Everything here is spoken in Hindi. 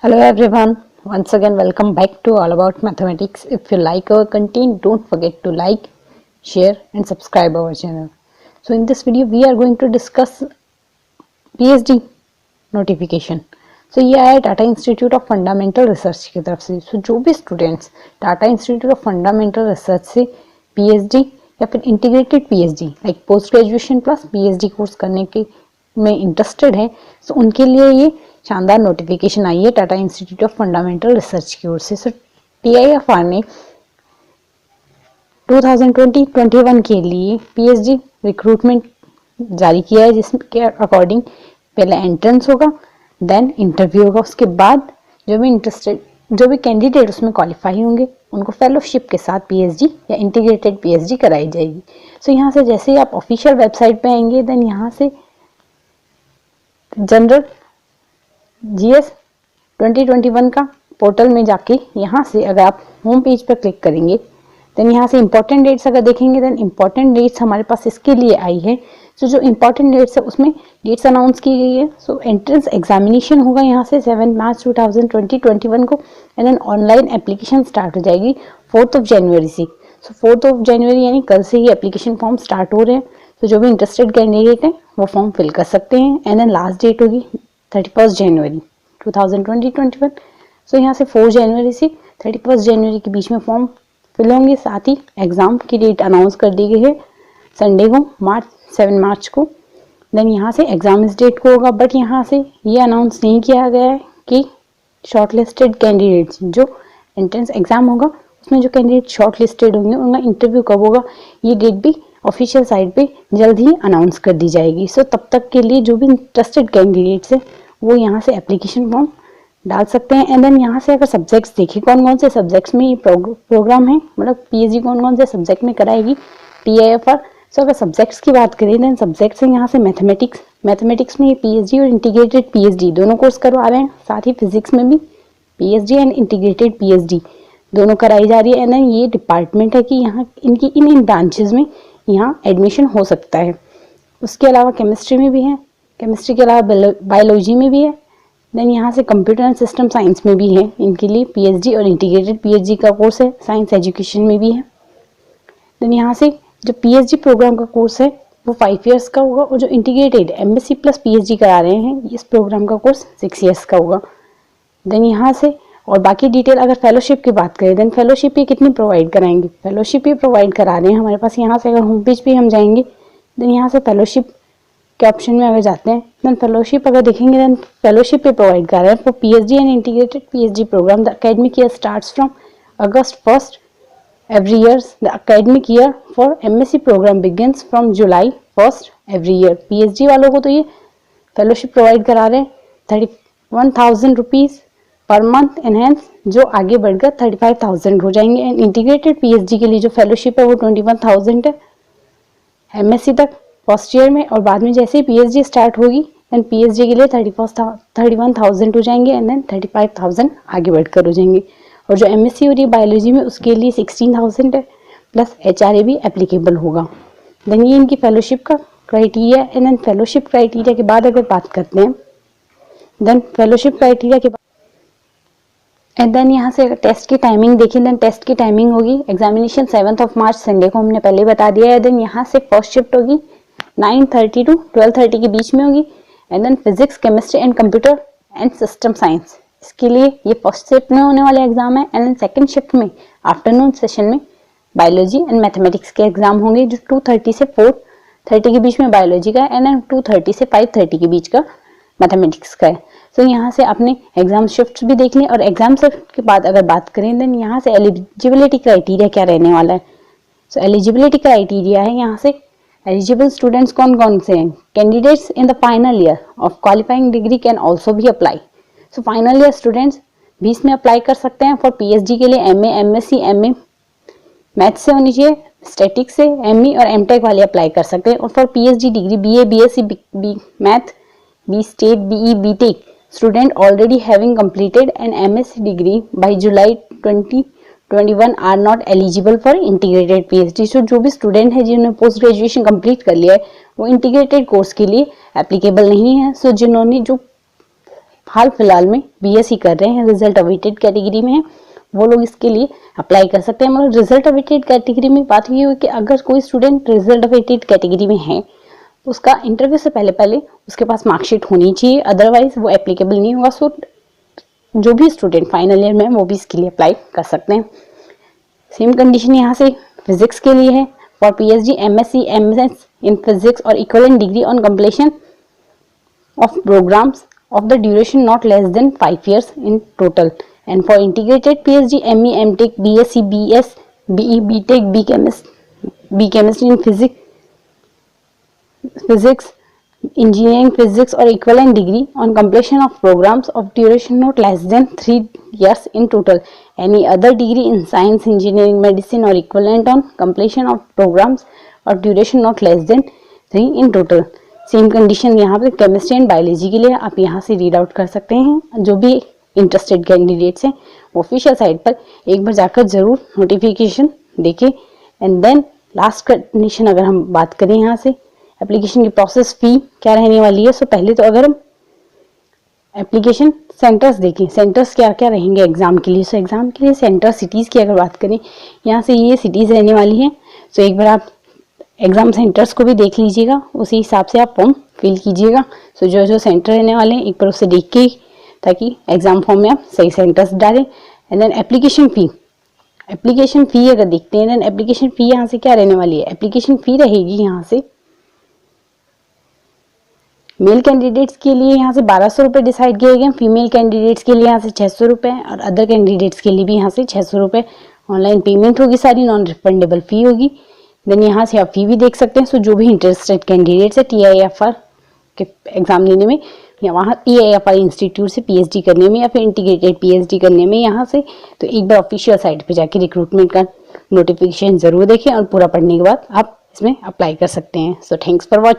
Hello everyone, once again welcome back to All About Mathematics. If you like our content, don't forget to like, share and subscribe our channel. So in this video we are going to discuss PhD notification. So ये आया Tata institute of fundamental research की तरफ से. सो जो भी students Tata institute of fundamental research से PhD या फिर integrated PhD like post graduation plus PhD course करने के में इंटरेस्टेड है, सो उनके लिए ये शानदार नोटिफिकेशन आई है Tata institute of fundamental research की ओर से. सो TIFR ने 2020-21 के लिए PhD रिक्रूटमेंट जारी किया है, जिसके अकॉर्डिंग पहले एंट्रेंस होगा, देन इंटरव्यू होगा. उसके बाद जो भी कैंडिडेट उसमें क्वालिफाई होंगे उनको फेलोशिप के साथ PhD या इंटीग्रेटेड PhD कराई जाएगी. सो यहाँ से जैसे ही आप ऑफिशियल वेबसाइट पे आएंगे, देन यहाँ से जनरल GS 2021 का पोर्टल में जाके यहाँ से अगर आप होम पेज पर क्लिक करेंगे, देन यहाँ से इंपॉर्टेंट डेट्स अगर देखेंगे, देन इंपॉर्टेंट डेट्स हमारे पास इसके लिए आई है. सो जो इंपॉर्टेंट डेट्स है उसमें डेट्स अनाउंस की गई है. सो एंट्रेंस एग्जामिनेशन होगा यहाँ से 7 मार्च 2020-21 को, and then online application start हो जाएगी 4 जनवरी से. सो 4 जनवरी यानी कल से ही एप्लीकेशन फॉर्म स्टार्ट हो रहे हैं. तो जो भी इंटरेस्टेड कैंडिडेट हैं वो फॉर्म फिल कर सकते हैं, एंड देन लास्ट डेट होगी 31 जनवरी 2020-21. सो यहाँ से 4 जनवरी से 31 जनवरी के बीच में फॉर्म फिल होंगे. साथ ही एग्ज़ाम की डेट अनाउंस कर दी गई है संडे को 7 मार्च को. देन यहाँ से एग्ज़ाम इस डेट को होगा, बट यहाँ से ये अनाउंस नहीं किया गया है कि शॉर्टलिस्टेड कैंडिडेट्स जो एंट्रेंस एग्ज़ाम होगा उसमें जो कैंडिडेट शॉर्टलिस्टेड होंगे उनका इंटरव्यू कब होगा, ये डेट भी ऑफिशियल साइट पे जल्द ही अनाउंस कर दी जाएगी. सो तब तक के लिए जो भी इंटरेस्टेड कैंडिडेट्स हैं वो यहाँ से एप्लीकेशन फॉर्म डाल सकते हैं. एंड देन यहाँ से अगर सब्जेक्ट्स देखें कौन कौन से सब्जेक्ट्स में ये प्रोग्राम है, मतलब PhD कौन कौन से सब्जेक्ट में कराएगी TIFR. सो अगर सब्जेक्ट्स की बात करें, देन सब्जेक्ट्स हैं यहाँ से मैथमेटिक्स में ये PhD और इंटीग्रेटेड PhD दोनों कोर्स करवा रहे हैं. साथ ही फिजिक्स में भी PhD एंड इंटीग्रेटेड PhD दोनों कराई जा रही है. एंड देन ये डिपार्टमेंट है कि यहाँ इनकी इन ब्रांचेज में यहाँ एडमिशन हो सकता है. उसके अलावा केमिस्ट्री में भी है, केमिस्ट्री के अलावा बायोलॉजी में भी है. देन यहाँ से कंप्यूटर एंड सिस्टम साइंस में भी है इनके लिए PhD और इंटीग्रेटेड PhD का कोर्स है. साइंस एजुकेशन में भी है. देन यहाँ से जो PhD प्रोग्राम का कोर्स है वो 5 ईयर्स का होगा, और जो इंटीग्रेटेड MSc प्लस PhD करा रहे हैं इस प्रोग्राम का कोर्स 6 ईयर्स का होगा. देन यहाँ से और बाकी डिटेल अगर फेलोशिप की बात करें, देन फेलोशिप ये कितनी प्रोवाइड कराएंगे, फेलोशिप ये प्रोवाइड करा रहे हैं हमारे पास. यहाँ से अगर होम पेज पे हम जाएंगे, देन यहाँ से फेलोशिप के ऑप्शन में अगर जाते हैं, देन फेलोशिप अगर देखेंगे, देन फेलोशिप पे प्रोवाइड कर रहे हैं for PhD and integrated PhD programme. The academic year starts from August 1st every year. The academic year for MSc program begins from July 1st every year. PhD वालों को तो ये फेलोशिप प्रोवाइड करा रहे हैं 31,000 रुपीज़ पर मंथ एनहेंस, जो आगे बढ़कर 35,000 हो जाएंगे. एंड इंटीग्रेटेड PhD के लिए जो फेलोशिप है वो 21,000 है MSc तक फर्स्ट ईयर में, और बाद में जैसे ही PhD स्टार्ट होगी एंड PhD के लिए 31,000 हो जाएंगे, एंड देन 35,000 आगे बढ़कर हो जाएंगे. और जो MSc हो रही है बायोलॉजी में उसके लिए 16,000 है, प्लस HRA भी एप्लीकेबल होगा. देन ये इनकी फेलोशिप का criteria. And then fellowship criteria के बाद अगर बात करते हैं, देन फेलोशिप क्राइटेरिया के बाद एंड देन यहाँ से टेस्ट की टाइमिंग देखें, देन टेस्ट की टाइमिंग होगी एग्जामिनेशन 7 मार्च संडे को हमने पहले बता दिया है. देन यहाँ से फर्स्ट शिफ्ट होगी 9:30 to 12:30 के बीच में होगी. And then physics, chemistry and computer and system science, इसके लिए ये फर्स्ट शिफ्ट में होने वाले एग्जाम है. एंड देन सेकेंड शिफ्ट में आफ्टरनून सेशन में बायोलॉजी एंड मैथमेटिक्स के एग्जाम होंगे, जो 2:30 से 4:30 के बीच में बायोलॉजी का है, एंड देन 2:30 से 5:30 के बीच का मैथमेटिक्स का है. सो यहाँ से अपने एग्जाम शिफ्ट भी देख लें. और एग्जाम शिफ्ट के बाद अगर बात करें, देन यहाँ से एलिजिबिलिटी क्राइटेरिया क्या रहने वाला है. सो एलिजिबिलिटी क्राइटेरिया है यहाँ से एलिजिबल स्टूडेंट्स कौन कौन से हैं. Candidates in the final year of qualifying degree can also भी apply. So final year students भी इसमें अप्लाई कर सकते हैं. फॉर PhD के लिए MA, MSc, MA मैथ से होनी चाहिए, स्टैटिक्स से, ME और MTech वाले अप्लाई कर सकते हैं. और for PhD degree BA, BSc, math, B.State, BE, BTech student already having completed an MSc degree by July 2021 are not eligible for integrated PhD. So जो भी स्टूडेंट है जिन्होंने पोस्ट ग्रेजुएशन कंप्लीट कर लिया है वो इंटीग्रेटेड कोर्स के लिए एप्लीकेबल नहीं है. सो जिन्होंने जो हाल फिलहाल में बीएससी कर रहे हैं, रिजल्ट अवेटेड कैटेगरी में है, वो लोग इसके लिए अप्लाई कर सकते हैं। मतलब रिजल्ट अवेटेड कैटेगरी में बात ये हुई कि अगर कोई स्टूडेंट रिजल्ट अवेटेड कैटेगरी में है तो उसका इंटरव्यू से पहले उसके पास मार्कशीट होनी चाहिए, अदरवाइज वो एप्लीकेबल नहीं होगा। सो जो भी स्टूडेंट फाइनल ईयर में वो भी इसके लिए अप्लाई कर सकते हैं। सेम कंडीशन यहाँ से फिजिक्स के लिए है। For PhD, MSc, MS in physics और equivalent degree on completion of programs of the duration not less than 5 years in total, and for integrated PhD, ME, MTech, BSc, BS, BE, BTech, B chemistry in physics, engineering physics or equivalent degree on completion of programs of duration not less than 3 years in total, any other degree in science, engineering, medicine or equivalent on completion of programs of duration not less than 3 in total। Same condition यहाँ पे केमिस्ट्री एंड बायोलॉजी के लिए आप यहाँ से रीड आउट कर सकते हैं। जो भी इंटरेस्टेड कैंडिडेट्स हैं ऑफिशियल साइट पर एक बार जाकर जरूर नोटिफिकेशन देखें। एंड देन लास्ट कंडीशन अगर हम बात करें यहाँ से एप्लीकेशन की प्रोसेस फी क्या रहने वाली है। सो पहले तो अगर हम एप्लीकेशन सेंटर्स देखें, सेंटर्स क्या क्या रहेंगे एग्जाम के लिए। सो एग्जाम के लिए सेंटर सिटीज़ की अगर बात करें, यहाँ से ये सिटीज़ रहने वाली हैं। सो एक बार आप एग्जाम सेंटर्स को भी देख लीजिएगा, उसी हिसाब से आप फॉर्म फिल कीजिएगा। सो जो जो सेंटर रहने वाले हैं एक बार उसे देख के, ताकि एग्जाम फॉर्म में आप सही सेंटर्स डालें। एंड देन एप्लीकेशन फ़ी अगर देखते हैं, देन एप्लीकेशन फ़ी यहाँ से क्या रहने वाली है। एप्लीकेशन फ़ी रहेगी यहाँ से मेल कैंडिडेट्स के लिए यहाँ से 1200 रुपये डिसाइड किए गए, फीमेल कैंडिडेट्स के लिए यहाँ से 600 रुपये और अदर कैंडिडेट्स के लिए भी यहाँ से 600 रुपये ऑनलाइन पेमेंट होगी, सारी नॉन रिफंडेबल फ़ी होगी। देन यहाँ से आप फी भी देख सकते हैं। सो जो भी इंटरेस्टेड कैंडिडेट्स है TIFR के एग्जाम देने में या वहाँ TIFR इंस्टीट्यूट से PhD करने में या फिर इंटीग्रेटेड PhD करने में यहाँ से, तो एक बार ऑफिशियल साइट पे जाके रिक्रूटमेंट का नोटिफिकेशन जरूर देखें और पूरा पढ़ने के बाद आप इसमें अप्लाई कर सकते हैं। So thanks for watching.